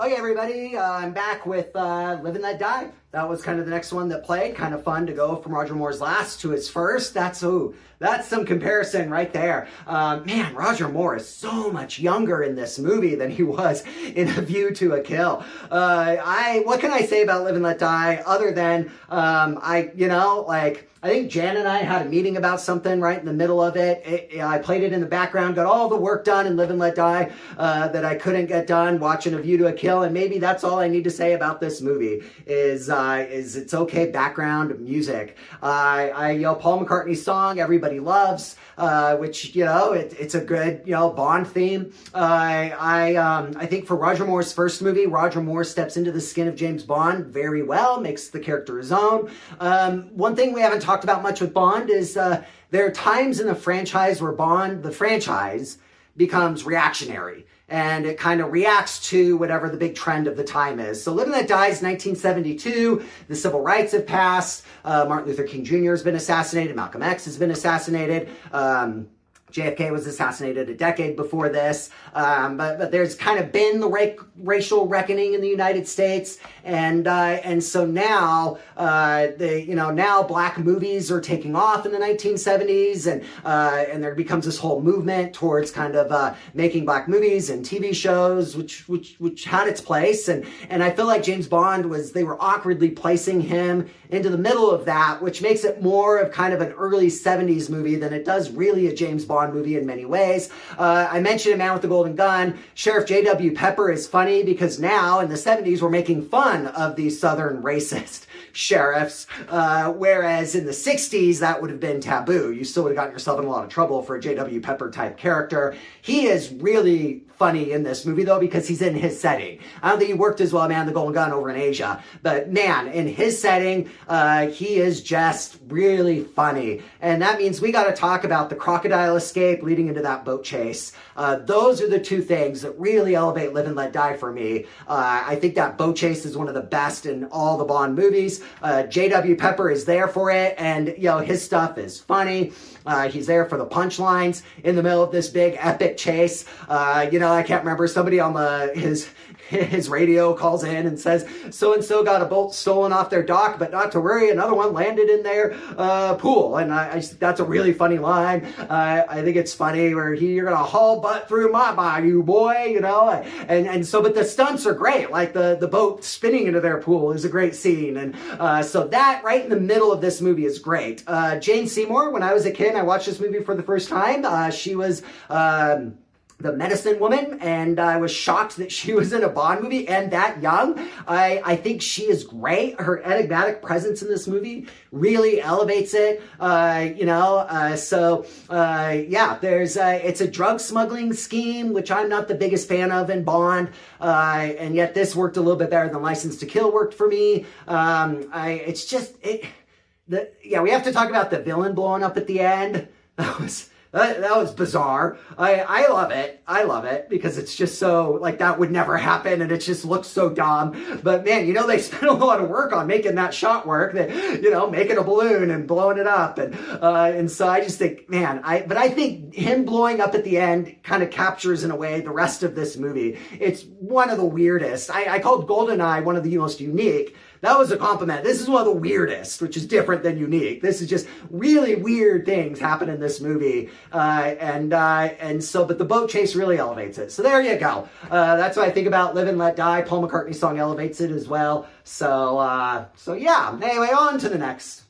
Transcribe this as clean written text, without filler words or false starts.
Okay, everybody, I'm back with Live and Let Die. That was kind of the next one that played. Kind of fun to go from Roger Moore's last to his first. That's some comparison right there. Man, Roger Moore is so much younger in this movie than he was in A View to a Kill. What can I say about Live and Let Die other than, I think Jan and I had a meeting about something right in the middle of it. I played it in the background, got all the work done in Live and Let Die that I couldn't get done watching A View to a Kill, and maybe that's all I need to say about this movie is it's okay background music. I yell Paul McCartney's song Everybody Loves, which, it's a good, Bond theme. I think for Roger Moore's first movie, Roger Moore steps into the skin of James Bond very well, makes the character his own. One thing we haven't talked about much with Bond is there are times in the franchise where Bond, the franchise, becomes reactionary. And it kind of reacts to whatever the big trend of the time is. So Live and Let Die is 1972. The civil rights have passed. Martin Luther King Jr. has been assassinated. Malcolm X has been assassinated. JFK was assassinated a decade before this, but there's kind of been the racial reckoning in the United States, and so now now black movies are taking off in the 1970s, and there becomes this whole movement towards kind of making black movies and TV shows, which had its place, and I feel like James Bond they were awkwardly placing him into the middle of that, which makes it more of kind of an early 70s movie than it does really a James Bond movie in many ways. I mentioned A Man with the Golden Gun. Sheriff J.W. Pepper is funny because now in the 70s we're making fun of these Southern racist sheriffs, whereas in the 60s that would have been taboo. You still would have gotten yourself in a lot of trouble for a J.W. Pepper type character. He is really funny in this movie though because he's in his setting. I don't think he worked as well Man with the Golden Gun over in Asia, but man, in his setting, he is just really funny. And that means we got to talk about the crocodile escape leading into that boat chase. Those are the two things that really elevate Live and Let Die for me. I think that boat chase is one of the best in all the Bond movies. J.W. Pepper is there for it, and his stuff is funny. He's there for the punchlines in the middle of this big epic chase. I can't remember, somebody on his radio calls in and says, so-and-so got a boat stolen off their dock, but not to worry, another one landed in their pool. And that's a really funny line. I think it's funny where you're going to haul butt through my bayou, boy, but the stunts are great. Like the boat spinning into their pool is a great scene. And so that right in the middle of this movie is great. Jane Seymour, when I was a kid, I watched this movie for the first time. She was the medicine woman, and I was shocked that she was in a Bond movie and that young. I think she is great. Her enigmatic presence in this movie really elevates it. It's a drug smuggling scheme, which I'm not the biggest fan of in Bond, and yet this worked a little bit better than License to Kill worked for me. We have to talk about the villain blowing up at the end. That was bizarre. I love it. I love it because it's just so, that would never happen and it just looks so dumb. But man, they spent a lot of work on making that shot work, making a balloon and blowing it up. And so I just think, but I think him blowing up at the end kind of captures in a way the rest of this movie. It's one of the weirdest. I called GoldenEye one of the most unique. That was a compliment. This is one of the weirdest, which is different than unique. This is just really weird things happen in this movie. But the boat chase really elevates it. So there you go. That's what I think about Live and Let Die. Paul McCartney's song elevates it as well. So yeah. Anyway, on to the next.